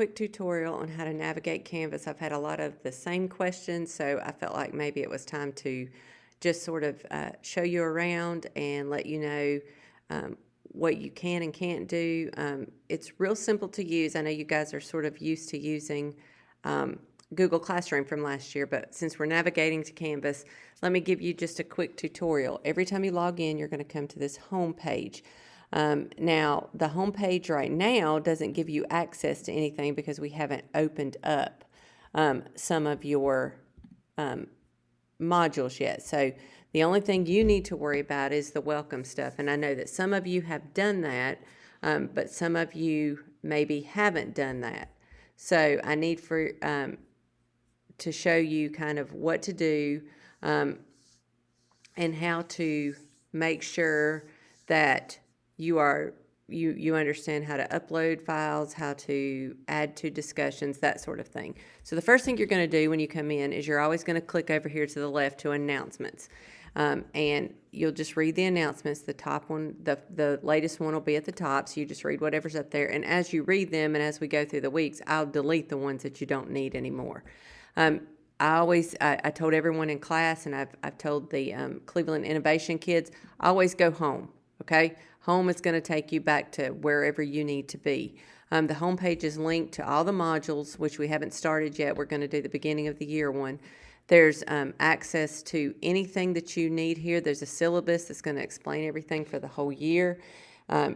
quick tutorial on how to navigate Canvas. I've had a lot of the same questions, so I felt like maybe it was time to just sort of show you around and let you know what you can and can't do. It's real simple to use. I know you guys are sort of used to using Google Classroom from last year, but since we're navigating to Canvas, let me give you just a quick tutorial. Every time you log in, you're going to come to this home page. Now, the home page right now doesn't give you access to anything because we haven't opened up some of your modules yet. So the only thing you need to worry about is the welcome stuff. And I know that some of you have done that, but some of you maybe haven't done that. So I need for to show you kind of what to do and how to make sure that you understand how to upload files, how to add to discussions, that sort of thing. So the first thing you're going to do when you come in is you're always going to click over here to the left to announcements. And you'll just read the announcements. The top one, the latest one will be at the top, so you just read whatever's up there. And as you read them and as we go through the weeks, I'll delete the ones that you don't need anymore. I told everyone in class, and I've told the Cleveland Innovation kids, always go home, okay? Home is going to take you back to wherever you need to be. The home page is linked to all the modules, which we haven't started yet. We're going to do the beginning of the year one. There's access to anything that you need here. There's a syllabus that's going to explain everything for the whole year.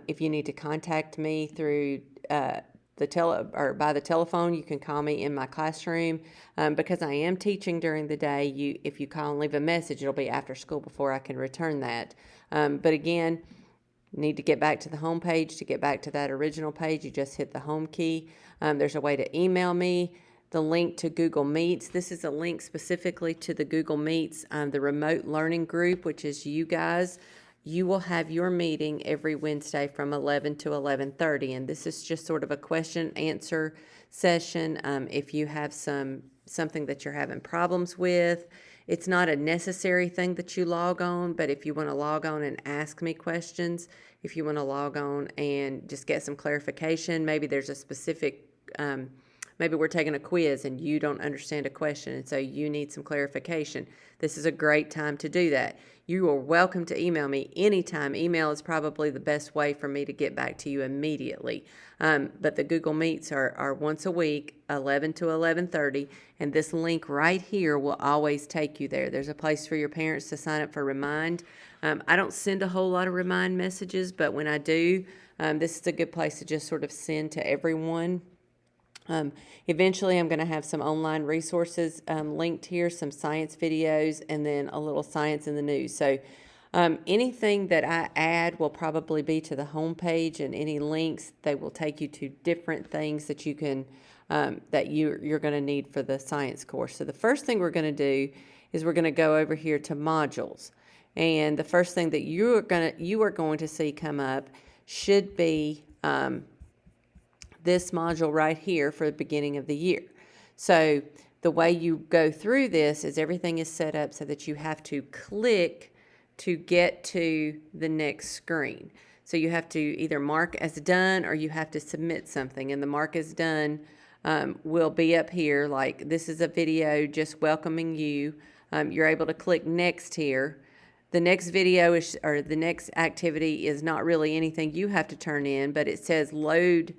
If you need to contact me through or by the telephone, you can call me in my classroom. Because I am teaching during the day, if you call and leave a message, it'll be after school before I can return that. But again, need to get back to the home page. To get back to that original page, you just hit the home key. There's a way to email me. The link to Google Meets. This is a link specifically to the Google Meets, the remote learning group, which is you guys. You will have your meeting every Wednesday from 11 to 11:30, and this is just sort of a question answer session. If you have something that you're having problems with, it's not a necessary thing that you log on, but if you want to log on and ask me questions, if you want to log on and just get some clarification, maybe there's a specific maybe we're taking a quiz and you don't understand a question, and so you need some clarification. This is a great time to do that. You are welcome to email me anytime. Email is probably the best way for me to get back to you immediately. But the Google Meets are once a week, 11 to 11:30, and this link right here will always take you there. There's a place for your parents to sign up for Remind. I don't send a whole lot of Remind messages, but when I do, this is a good place to just sort of send to everyone. Eventually, I'm going to have some online resources linked here, some science videos, and then a little science in the news. So anything that I add will probably be to the home page, and any links, they will take you to different things that you can that you're going to need for the science course. So the first thing we're going to do is we're going to go over here to modules, and the first thing that you are going to see come up should be this module right here for the beginning of the year. So the way you go through this is everything is set up so that you have to click to get to the next screen. So you have to either mark as done or you have to submit something, and the mark as done will be up here. Like, this is a video just welcoming you. You're able to click next here. The next video or the next activity is not really anything you have to turn in, but it says load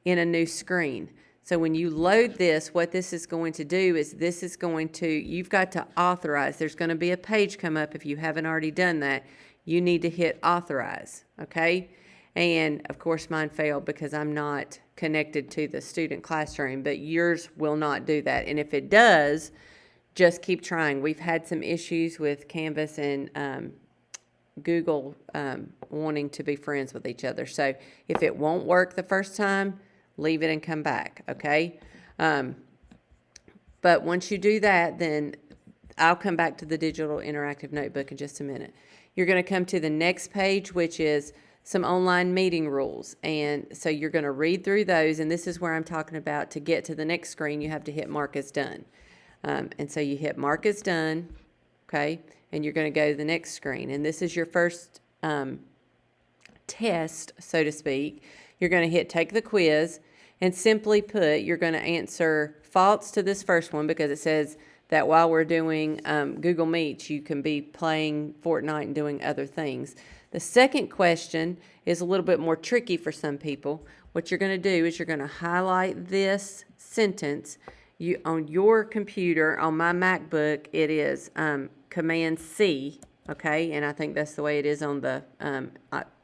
in a new screen. So when you load this, what this is going to do is you've got to authorize. There's going to be a page come up if you haven't already done that. You need to hit authorize, okay? And of course mine failed because I'm not connected to the student classroom, but yours will not do that. And if it does, just keep trying. We've had some issues with Canvas and Google wanting to be friends with each other. So if it won't work the first time, leave it and come back, okay? But once you do that, then I'll come back to the digital interactive notebook in just a minute. You're going to come to the next page, which is some online meeting rules. And so you're going to read through those, and this is where I'm talking about to get to the next screen, you have to hit mark as done. And so you hit mark as done, okay? And you're going to go to the next screen. And this is your first test, so to speak. You're going to hit take the quiz. And simply put, you're going to answer false to this first one because it says that while we're doing Google Meets, you can be playing Fortnite and doing other things. The second question is a little bit more tricky for some people. What you're going to do is you're going to highlight this sentence. You on your computer, on my MacBook, it is Command C, okay? And I think that's the way it is on the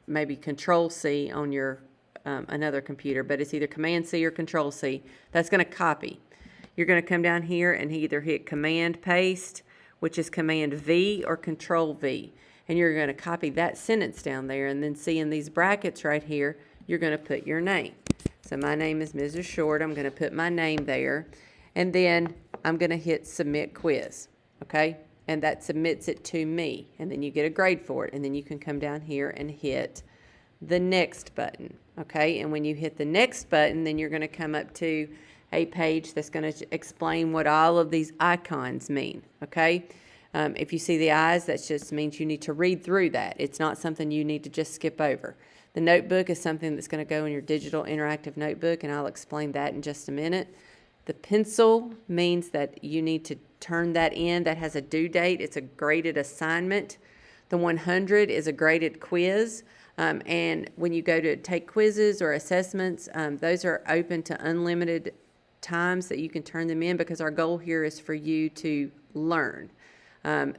maybe Control C on your another computer, but it's either Command C or Control C. That's going to copy. You're going to come down here and either hit Command Paste, which is Command V, or Control V. And you're going to copy that sentence down there, and then see in these brackets right here, you're going to put your name. So my name is Mrs. Short. I'm going to put my name there, and then I'm going to hit Submit Quiz, okay? And that submits it to me, and then you get a grade for it, and then you can come down here and hit the Next button, okay? And when you hit the Next button, then you're going to come up to a page that's going to explain what all of these icons mean, okay? If you see the eyes, that just means you need to read through that. It's not something you need to just skip over. The notebook is something that's going to go in your digital interactive notebook, and I'll explain that in just a minute. The pencil means that you need to turn that in. That has a due date. It's a graded assignment. The 100 is a graded quiz. And when you go to take quizzes or assessments, those are open to unlimited times that you can turn them in, because our goal here is for you to learn.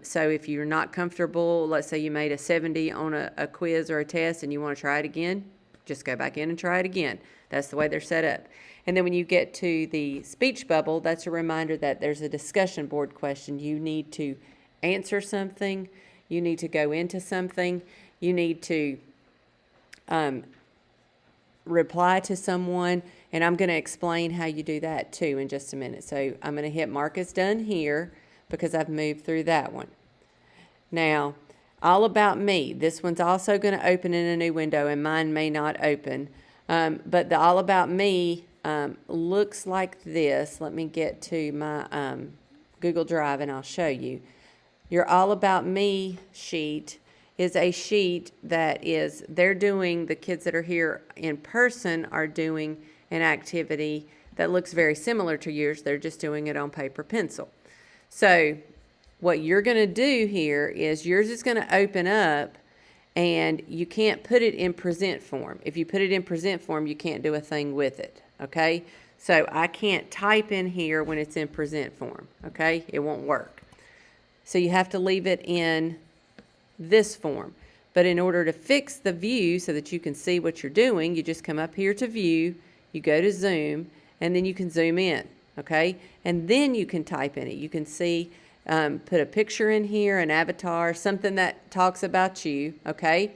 So if you're not comfortable, let's say you made a 70 on a quiz or a test and you want to try it again, just go back in and try it again. That's the way they're set up. And then when you get to the speech bubble, that's a reminder that there's a discussion board question. You need to answer something. You need to go into something. You need to reply to someone. And I'm going to explain how you do that too in just a minute. So I'm going to hit Mark as done here, because I've moved through that one. Now, All About Me. This one's also going to open in a new window, and mine may not open. But the All About Me looks like this. Let me get to my Google Drive and I'll show you. Your All About Me sheet is a sheet that is, they're doing, the kids that are here in person are doing an activity that looks very similar to yours. They're just doing it on paper pencil. So what you're going to do here is yours is going to open up, and you can't put it in present form. If you put it in present form, you can't do a thing with it, okay? So I can't type in here when it's in present form, okay? It won't work. So you have to leave it in this form. But in order to fix the view so that you can see what you're doing, you just come up here to View, you go to Zoom, and then you can zoom in, okay? And then you can type in it. You can see, put a picture in here, an avatar, something that talks about you, okay?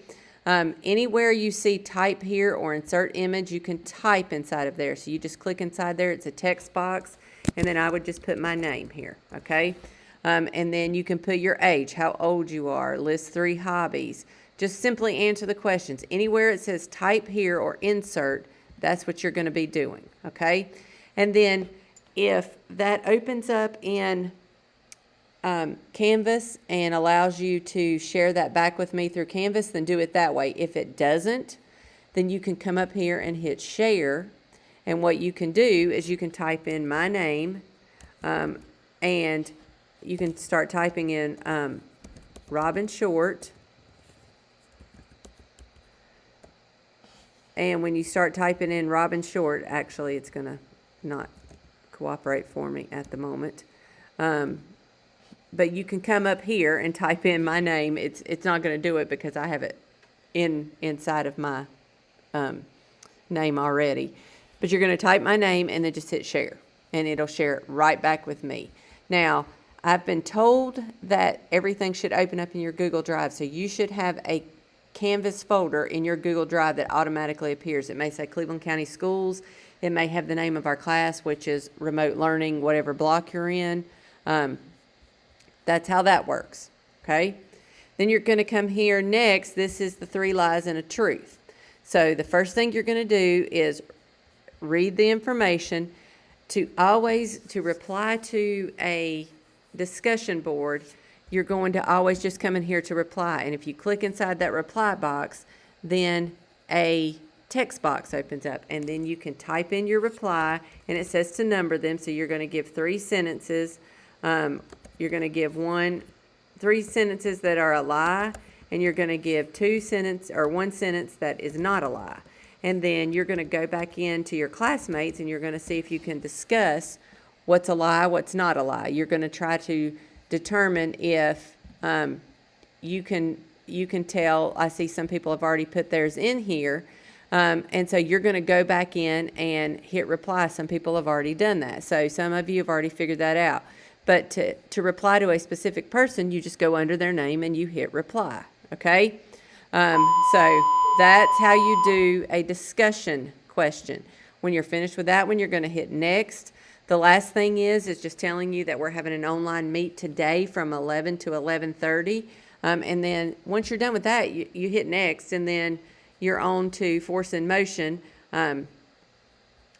Anywhere you see type here or insert image, you can type inside of there. So you just click inside there. It's a text box, and then I would just put my name here, okay? And then you can put your age, how old you are, list 3 hobbies. Just simply answer the questions. Anywhere it says type here or insert, that's what you're going to be doing, okay? And then if that opens up in Canvas and allows you to share that back with me through Canvas, then do it that way. If it doesn't, then you can come up here and hit share. And what you can do is you can type in my name, and you can start typing in Robin Short. And when you start typing in Robin Short, actually it's going to not cooperate for me at the moment. But you can come up here and type in my name. It's not going to do it because I have it inside of my name already. But you're going to type my name and then just hit share, and it'll share it right back with me. Now, I've been told that everything should open up in your Google Drive, so you should have a Canvas folder in your Google Drive that automatically appears. It may say Cleveland County Schools. It may have the name of our class, which is remote learning, whatever block you're in. That's how that works, okay? Then you're going to come here next. This is the 3 lies and a truth. So the first thing you're going to do is read the information. To reply to a discussion board, you're going to always just come in here to reply. And if you click inside that reply box, then a text box opens up, and then you can type in your reply, and it says to number them. So you're going to give 3 sentences. You're going to give 3 sentences that are a lie, and you're going to give 1 sentence that is not a lie. And then you're going to go back into your classmates, and you're going to see if you can discuss what's a lie, what's not a lie. You're going to try to determine if you can tell. I see some people have already put theirs in here. And so you're going to go back in and hit reply. Some people have already done that. So some of you have already figured that out. But to reply to a specific person, you just go under their name and you hit reply. Okay? So that's how you do a discussion question. When you're finished with that one, you're going to hit next. The last thing is just telling you that we're having an online meet today from 11 to 11:30. And then once you're done with that, you hit next, and then you're on to Force in Motion.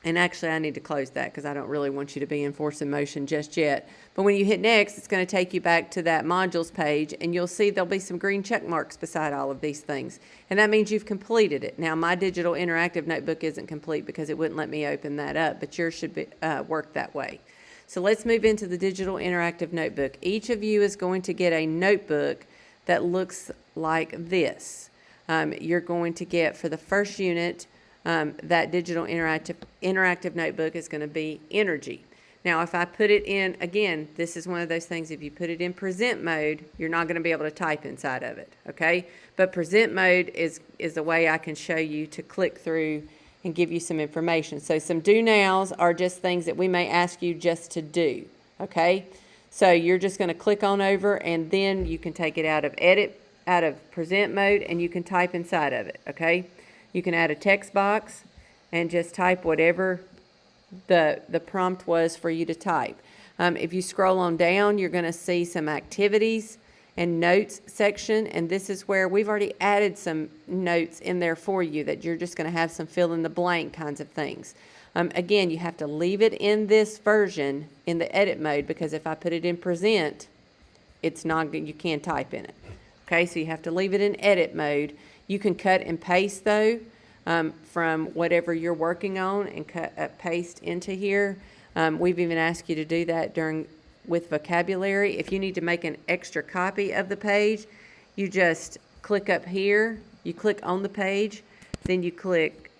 And actually, I need to close that because I don't really want you to be in Force in Motion just yet. But when you hit next, it's going to take you back to that modules page, and you'll see there'll be some green check marks beside all of these things. And that means you've completed it. Now, my digital interactive notebook isn't complete because it wouldn't let me open that up, but yours should be, work that way. So let's move into the digital interactive notebook. Each of you is going to get a notebook that looks like this. You're going to get, for the first unit, that digital interactive notebook is going to be energy. Now, if I put it in, again, this is one of those things, if you put it in present mode, you're not going to be able to type inside of it, okay? But present mode is a way I can show you to click through and give you some information. So some do nows are just things that we may ask you just to do, okay? So you're just going to click on over, and then you can take it out of present mode, and you can type inside of it, okay? You can add a text box and just type whatever the prompt was for you to type. If you scroll on down, you're going to see some activities and notes section, and this is where we've already added some notes in there for you that you're just going to have some fill in the blank kinds of things. Again, you have to leave it in this version in the edit mode, because if I put it in present, it's not, you can't type in it. Okay, so you have to leave it in edit mode. You can cut and paste though from whatever you're working on and paste into here. We've even asked you to do that with vocabulary. If you need to make an extra copy of the page, you just click up here, you click on the page, then you click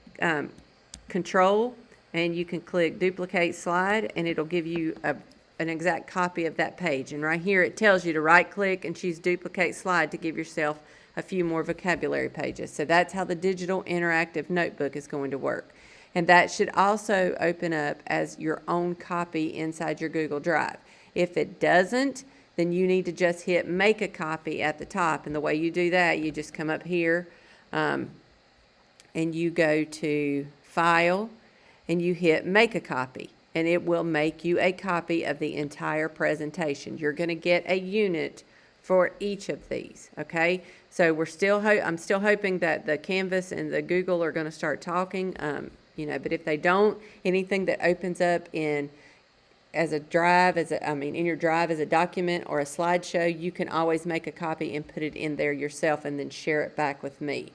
Control, and you can click Duplicate Slide, and it'll give you an exact copy of that page. And right here it tells you to right click and choose Duplicate Slide to give yourself a few more vocabulary pages. So that's how the digital interactive notebook is going to work. And that should also open up as your own copy inside your Google Drive. If it doesn't, then you need to just hit make a copy at the top. And the way you do that, you just come up here and you go to File and you hit make a copy. And it will make you a copy of the entire presentation. You're going to get a unit for each of these, okay? So I'm still hoping that the Canvas and the Google are going to start talking, but if they don't, anything that opens up in your drive as a document or a slideshow, you can always make a copy and put it in there yourself and then share it back with me.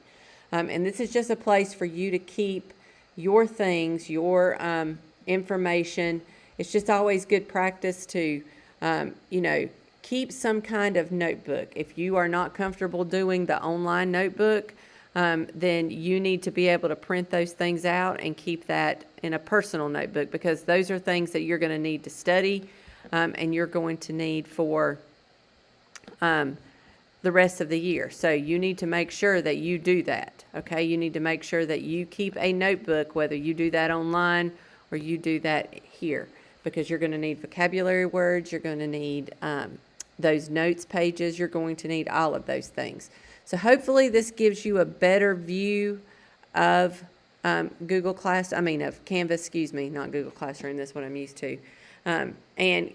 And this is just a place for you to keep your things, your information. It's just always good practice to, keep some kind of notebook. If you are not comfortable doing the online notebook, then you need to be able to print those things out and keep that in a personal notebook, because those are things that you're going to need to study and you're going to need for the rest of the year. So you need to make sure that you do that, okay? You need to make sure that you keep a notebook, whether you do that online or you do that here, because you're going to need vocabulary words, you're going to need those notes pages, you're going to need all of those things. So hopefully this gives you a better view of of Canvas, not Google Classroom, that's what I'm used to. And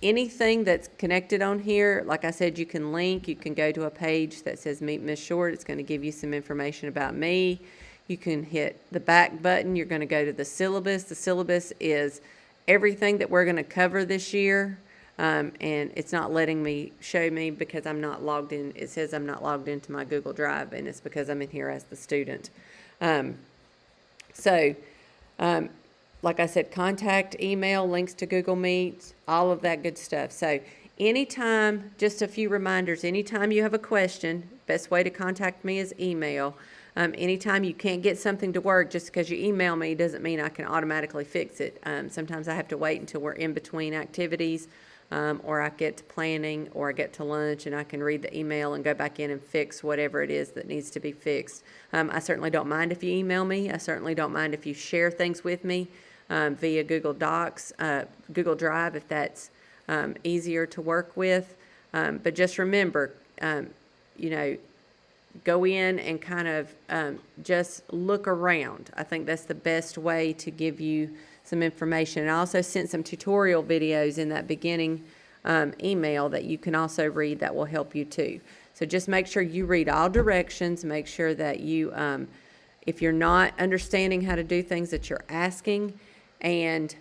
anything that's connected on here, like I said, you can go to a page that says Meet Miss Short. It's going to give you some information about me. You can hit the back button. You're going to go to the syllabus. The syllabus is everything that we're going to cover this year. And it's not letting me show me because I'm not logged in. It says I'm not logged into my Google Drive, and it's because I'm in here as the student. So, like I said, contact, email, links to Google Meet, all of that good stuff. So anytime, just a few reminders, anytime you have a question, best way to contact me is email. Anytime you can't get something to work, just because you email me doesn't mean I can automatically fix it. Sometimes I have to wait until we're in between activities, or I get to planning, or I get to lunch, and I can read the email and go back in and fix whatever it is that needs to be fixed. I certainly don't mind if you email me. I certainly don't mind if you share things with me via Google Docs, Google Drive, if that's easier to work with. But just remember, you know, go in and kind of just look around. I think that's the best way to give you some information. And I also sent some tutorial videos in that beginning email that you can also read that will help you too. So just make sure you read all directions. Make sure that you, if you're not understanding how to do things, that you're asking. And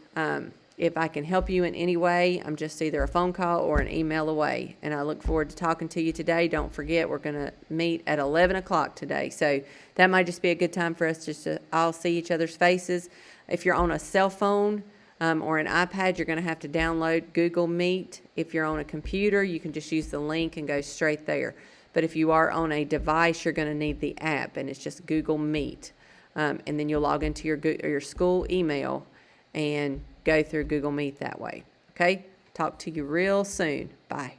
if I can help you in any way, I'm just either a phone call or an email away. And I look forward to talking to you today. Don't forget, we're going to meet at 11 o'clock today. So that might just be a good time for us just to all see each other's faces. If you're on a cell phone or an iPad, you're going to have to download Google Meet. If you're on a computer, you can just use the link and go straight there. But if you are on a device, you're going to need the app, and it's just Google Meet. And then you'll log into your school email and go through Google Meet that way. Okay? Talk to you real soon. Bye.